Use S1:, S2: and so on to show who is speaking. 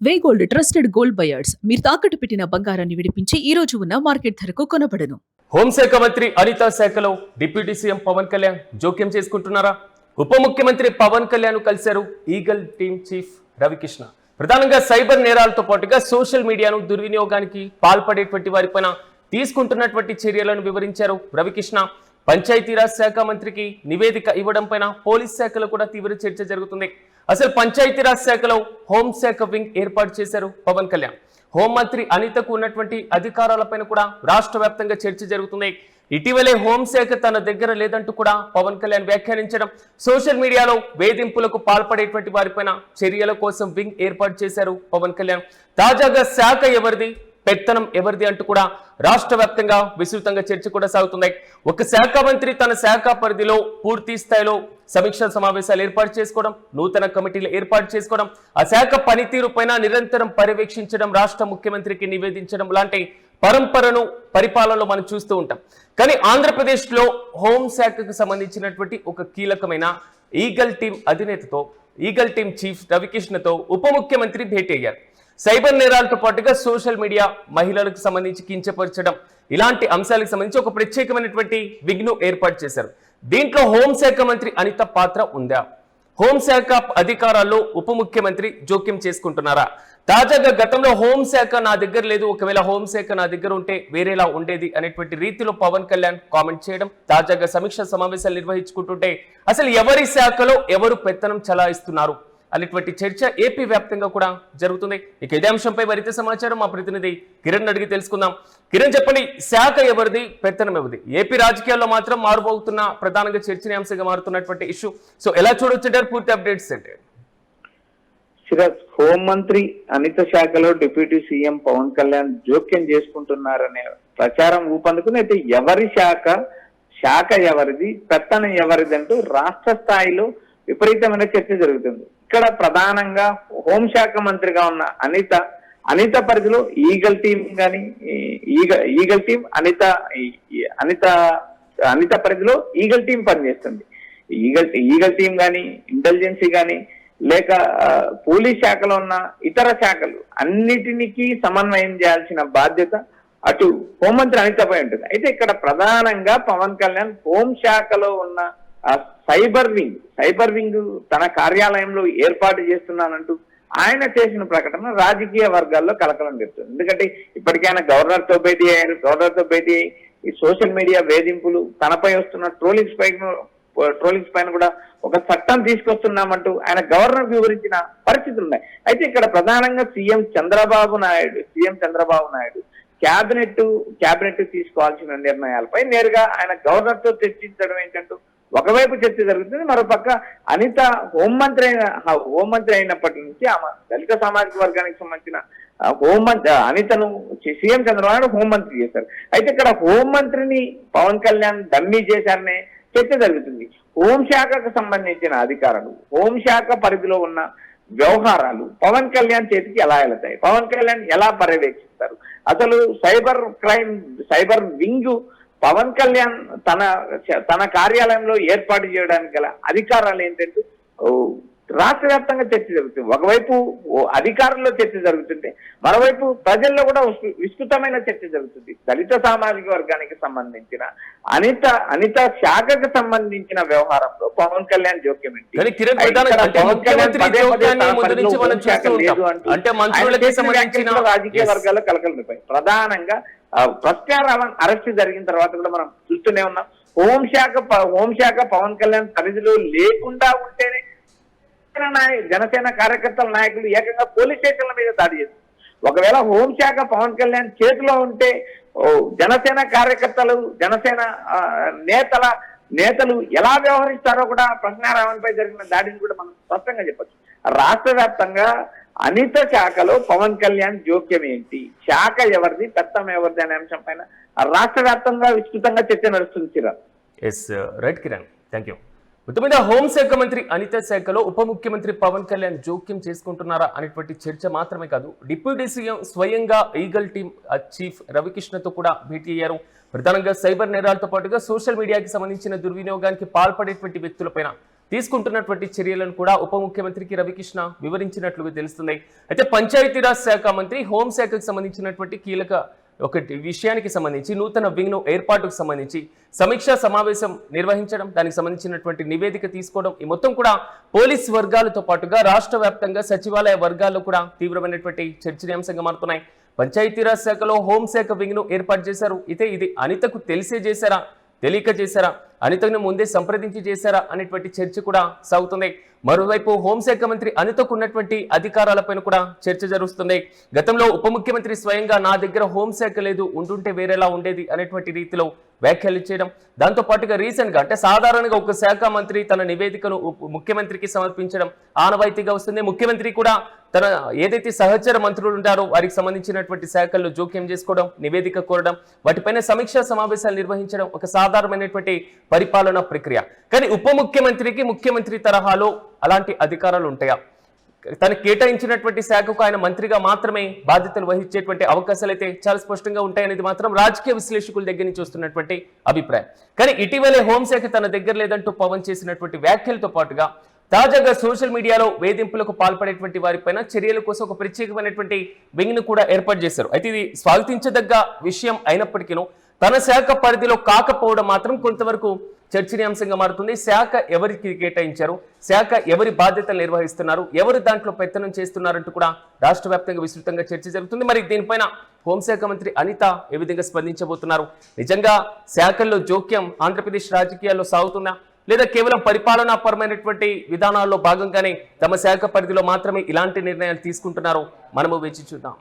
S1: వే gold trusted gold buyers మీరు తాకట్టు పెట్టిన బంగారాన్ని విడిపించి ఈ రోజు ఉన్న మార్కెట్ ధరకు కొనబడను.
S2: హోంశాఖ మంత్రి అనిత శాఖలో డిప్యూటీ సీఎం పవన్ కళ్యాణ్ జోక్యం చేసుకుంటున్నారా? ఉప ముఖ్యమంత్రి పవన్ కళ్యాణ్ కలిశారు ఈగల్ టీమ్ చీఫ్ రవికృష్ణ. ప్రధానంగా సైబర్ నేరాలతో పాటుగా సోషల్ మీడియాను దుర్వినియోగానికి పాల్పడేటువంటి వారిపైన తీసుకుంటున్నటువంటి చర్యలను వివరించారు రవికృష్ణ. పంచాయతీరాజ్ శాఖ మంత్రికి నివేదిక ఇవ్వడం పైన పోలీస్ శాఖలో కూడా తీవ్ర చర్చ జరుగుతుంది. అసలు పంచాయతీరాజ్ శాఖలో హోంశాఖ వింగ్ ఏర్పాటు చేశారు పవన్ కళ్యాణ్. హోంమంత్రి అనితకు ఉన్నటువంటి అధికారాలపైన కూడా రాష్ట్ర వ్యాప్తంగా చర్చ జరుగుతుంది. ఇటీవలే హోంశాఖ తన దగ్గర లేదంటూ కూడా పవన్ కళ్యాణ్ వ్యాఖ్యానించడం, సోషల్ మీడియాలో వేధింపులకు పాల్పడేటువంటి వారిపైన చర్యల కోసం వింగ్ ఏర్పాటు చేశారు పవన్ కళ్యాణ్. తాజాగా శాఖ ఎవరిది, పెత్తనం ఎవరిది అంటూ కూడా రాష్ట్ర వ్యాప్తంగా విస్తృతంగా చర్చ కూడా సాగుతుంది. ఒక శాఖ మంత్రి తన శాఖ పరిధిలో పూర్తి స్థాయిలో సమీక్షా సమావేశాలు ఏర్పాటు చేసుకోవడం, నూతన కమిటీలు ఏర్పాటు చేసుకోవడం, ఆ శాఖ పనితీరు పైన నిరంతరం పర్యవేక్షించడం, రాష్ట్ర ముఖ్యమంత్రికి నివేదించడం లాంటి పరంపరను పరిపాలనలో మనం చూస్తూ ఉంటాం. కానీ ఆంధ్రప్రదేశ్ లో హోంశాఖకు సంబంధించినటువంటి ఒక కీలకమైన ఈగల్ టీం అధినేతతో, ఈగల్ టీం చీఫ్ రవికృష్ణతో ఉప ముఖ్యమంత్రి భేటీ అయ్యారు. సైబర్ నేరాలతో పాటుగా సోషల్ మీడియా, మహిళలకు సంబంధించి కించపరచడం, ఇలాంటి అంశాలకు సంబంధించి ఒక ప్రత్యేకమైనటువంటి విగ్ను ఏర్పాటు చేశారు. దీంట్లో హోంశాఖ మంత్రి అనిత పాత్ర ఉందా? హోంశాఖ అధికారాల్లో ఉప ముఖ్యమంత్రి జోక్యం చేసుకుంటున్నారా? తాజాగా గతంలో హోంశాఖ నా దగ్గర లేదు, ఒకవేళ హోంశాఖ నా దగ్గర ఉంటే వేరేలా ఉండేది అనేటువంటి రీతిలో పవన్ కళ్యాణ్ కామెంట్ చేయడం, తాజాగా సమీక్ష సమావేశాలు నిర్వహించుకుంటుంటే అసలు ఎవరి శాఖలో ఎవరు పెత్తనం చలాయిస్తున్నారు అనేటువంటి చర్చ ఏపీ వ్యాప్తంగా కూడా జరుగుతుంది. ఇక ఇదే అంశంపై మరింత సమాచారం మా ప్రతినిధి కిరణ్ అడిగి తెలుసుకుందాం. కిరణ్, చెప్పండి, శాఖ ఎవరిది, పెత్తనం ఎవరిది? ఏపీ రాజకీయాల్లో మాత్రం మారుమోగుతున్న ప్రధానంగా చర్చనీయాంశంగా మారుతున్నటువంటి ఇష్యూ. సో ఎలా చూడొచ్చు పూర్తి అప్డేట్స్ అంటే?
S3: హోంమంత్రి అనిత శాఖలో డిప్యూటీ సీఎం పవన్ కళ్యాణ్ జోక్యం చేసుకుంటున్నారనే ప్రచారం ఊపందుకుని, అయితే ఎవరి శాఖ ఎవరిది, పెత్తనం ఎవరిది అంటూ రాష్ట్ర స్థాయిలో విపరీతమైన చర్చ జరుగుతుంది. ఇక్కడ ప్రధానంగా హోంశాఖ మంత్రిగా ఉన్న అనిత పరిధిలో ఈగల్ టీం కానీ, ఈగల్ టీం అనిత పరిధిలో ఈగల్ టీం పనిచేస్తుంది. ఈగల్ టీం కానీ, ఇంటెలిజెన్సీ కానీ, లేక పోలీస్ శాఖలో ఉన్న ఇతర శాఖలు అన్నిటికీ సమన్వయం చేయాల్సిన బాధ్యత అటు హోంమంత్రి అనితపై ఉంటుంది. అయితే ఇక్కడ ప్రధానంగా పవన్ కళ్యాణ్ హోంశాఖలో ఉన్న సైబర్ వింగ్ తన కార్యాలయంలో ఏర్పాటు చేస్తున్నానంటూ ఆయన చేసిన ప్రకటన రాజకీయ వర్గాల్లో కలకలం తెస్తుంది. ఎందుకంటే ఇప్పటికైనా గవర్నర్తో భేటీ అయ్యి ఈ సోషల్ మీడియా వేధింపులు, తనపై వస్తున్న ట్రోలింగ్స్ పైన కూడా ఒక చట్టం తీసుకొస్తున్నామంటూ ఆయన గవర్నర్ వివరించిన పరిస్థితులు ఉన్నాయి. అయితే ఇక్కడ ప్రధానంగా సీఎం చంద్రబాబు నాయుడు క్యాబినెట్ తీసుకోవాల్సిన నిర్ణయాలపై నేరుగా ఆయన గవర్నర్ తో చర్చించడం ఏంటంటూ ఒకవైపు చర్చ జరుగుతుంది. మరోపక్క అనిత హోంమంత్రి అయినప్పటి నుంచి ఆమె దళిత సామాజిక వర్గానికి సంబంధించిన అనితను సీఎం చంద్రబాబు నాయుడు హోంమంత్రి చేశారు. అయితే ఇక్కడ హోంమంత్రిని పవన్ కళ్యాణ్ డమ్మీ చేశారనే చర్చ జరుగుతుంది. హోంశాఖకు సంబంధించిన అధికారులు, హోంశాఖ పరిధిలో ఉన్న వ్యవహారాలు పవన్ కళ్యాణ్ చేతికి ఎలా వెళతాయి, పవన్ కళ్యాణ్ ఎలా పర్యవేక్షిస్తారు, అసలు సైబర్ వింగ్ పవన్ కళ్యాణ్ తన కార్యాలయంలో ఏర్పాటు చేయడానికి గల అధికారాలు ఏంటంటే రాష్ట్ర వ్యాప్తంగా చర్చ జరుగుతుంది. ఒకవైపు అధికారుల్లో చర్చ జరుగుతుంటే మరోవైపు ప్రజల్లో కూడా విస్తృతమైన చర్చ జరుగుతుంది. దళిత సామాజిక వర్గానికి సంబంధించిన అనిత శాఖకు సంబంధించిన వ్యవహారంలో పవన్ కళ్యాణ్ జోక్యం రాజకీయ వర్గాల్లో కలకలిపాయి. ప్రధానంగా ప్రత్యారావణ్ అరెస్ట్ జరిగిన తర్వాత కూడా మనం చూస్తూనే ఉన్నాం. హోంశాఖ పవన్ కళ్యాణ్ పరిధిలో లేకుండా ఉంటేనే జనసేన కార్యకర్తల నాయకులు ఏకంగా పోలీస్ స్టేషన్ల మీద దాడి చేస్తారు. ఒకవేళ హోంశాఖ పవన్ కళ్యాణ్ చేతిలో ఉంటే జనసేన కార్యకర్తలు, జనసేన నేతలు ఎలా వ్యవహరిస్తారో కూడా ప్రశ్నారావణ్ పై జరిగిన దాడిని కూడా మనం స్పష్టంగా చెప్పచ్చు. రాష్ట్ర వ్యాప్తంగా అనిత శాఖలో పవన్ కళ్యాణ్ జోక్యం ఏంటి, శాఖ ఎవరిది, పెత్తనం ఎవరిది అనే అంశం పైన రాష్ట్ర వ్యాప్తంగా విస్తృతంగా చర్చ నడుస్తుంది.
S2: Right Kiran, thank you. మొత్తం మీద హోంశాఖ మంత్రి అనిత శాఖలో ఉప ముఖ్యమంత్రి పవన్ కళ్యాణ్ జోక్యం చేసుకుంటున్నారా అనేటువంటి చర్చ మాత్రమే కాదు, డిప్యూటీ సీఎం స్వయంగా ఈగల్ టీం చీఫ్ రవికృష్ణతో కూడా భేటీ అయ్యారు. ప్రధానంగా సైబర్ నేరాలతో పాటుగా సోషల్ మీడియాకి సంబంధించిన దుర్వినియోగానికి పాల్పడేటువంటి వ్యక్తులపైన తీసుకుంటున్నటువంటి చర్యలను కూడా ఉప ముఖ్యమంత్రికి రవికృష్ణ వివరించినట్లుగా తెలుస్తుంది. అయితే పంచాయతీరాజ్ శాఖ మంత్రి హోంశాఖకు సంబంధించినటువంటి కీలక ఒకటి విషయానికి సంబంధించి నూతన వింగ్ను ఏర్పాటుకు సంబంధించి సమీక్షా సమావేశం నిర్వహించడం, దానికి సంబంధించినటువంటి నివేదిక తీసుకోవడం, ఈ మొత్తం కూడా పోలీస్ వర్గాలతో పాటుగా రాష్ట్ర వ్యాప్తంగా సచివాలయ వర్గాల్లో కూడా తీవ్రమైనటువంటి చర్చనీయాంశంగా మారుతున్నాయి. పంచాయతీరాజ్ శాఖలో హోంశాఖ వింగ్ను ఏర్పాటు చేశారు. అయితే ఇది అనితకు తెలిసే చేశారా, తెలియక చేశారా, అనితను ముందే సంప్రదించి చేశారా అనేటువంటి చర్చ కూడా సాగుతుంది. మరోవైపు హోంశాఖ మంత్రి అనితకు ఉన్నటువంటి అధికారాలపైన కూడా చర్చ జరుగుతుంది. గతంలో ఉప ముఖ్యమంత్రి స్వయంగా నా దగ్గర హోంశాఖ లేదు, ఉంటుంటే వేరేలా ఉండేది అనేటువంటి రీతిలో వ్యాఖ్యలు చేయడం, దాంతో పాటుగా రీసెంట్ గా అంటే సాధారణంగా ఒక శాఖ మంత్రి తన నివేదికను ముఖ్యమంత్రికి సమర్పించడం ఆనవాయితీగా వస్తుంది. ముఖ్యమంత్రి కూడా తన ఏదైతే సహచర మంత్రులు ఉంటారో వారికి సంబంధించినటువంటి శాఖల్లో జోక్యం చేసుకోవడం, నివేదిక కోరడం, వాటిపైన సమీక్షా సమావేశాలు నిర్వహించడం ఒక సాధారణమైనటువంటి పరిపాలనా ప్రక్రియ. కానీ ఉప ముఖ్యమంత్రికి ముఖ్యమంత్రి తరహాలో అలాంటి అధికారాలు ఉంటాయా? తను కేటాయించినటువంటి శాఖకు ఆయన మంత్రిగా మాత్రమే బాధ్యతలు వహించేటువంటి అవకాశాలు అయితే చాలా స్పష్టంగా ఉంటాయనేది మాత్రం రాజకీయ విశ్లేషకుల దగ్గర నుంచి వస్తున్నటువంటి అభిప్రాయం. కానీ ఇటీవలే హోంశాఖ తన దగ్గర లేదంటూ పవన్ చేసినటువంటి వ్యాఖ్యలతో పాటుగా తాజాగా సోషల్ మీడియాలో వేధింపులకు పాల్పడేటువంటి వారిపైన చర్యల కోసం ఒక ప్రత్యేకమైనటువంటి వింగ్ ను కూడా ఏర్పాటు చేశారు. అయితే ఇది స్వాగతించదగ్గ విషయం అయినప్పటికీ తన శాఖ పరిధిలో కాకపోవడం మాత్రం కొంతవరకు చర్చనీయాంశంగా మారుతుంది. శాఖ ఎవరికి కేటాయించారు, శాఖ ఎవరి బాధ్యతలు నిర్వహిస్తున్నారు, ఎవరు దాంట్లో పెత్తనం చేస్తున్నారంటూ కూడా రాష్ట్ర వ్యాప్తంగా విస్తృతంగా చర్చ జరుగుతుంది. మరి దీనిపైన హోంశాఖ మంత్రి అనిత ఏ విధంగా స్పందించబోతున్నారు? నిజంగా శాఖల్లో జోక్యం ఆంధ్రప్రదేశ్ రాజకీయాల్లో సాగుతుందా, లేదా కేవలం పరిపాలనాపరమైనటువంటి విధానాల్లో భాగంగానే తమ శాఖ పరిధిలో మాత్రమే ఇలాంటి నిర్ణయాలు తీసుకుంటున్నారో మనము వేచి చూద్దాం.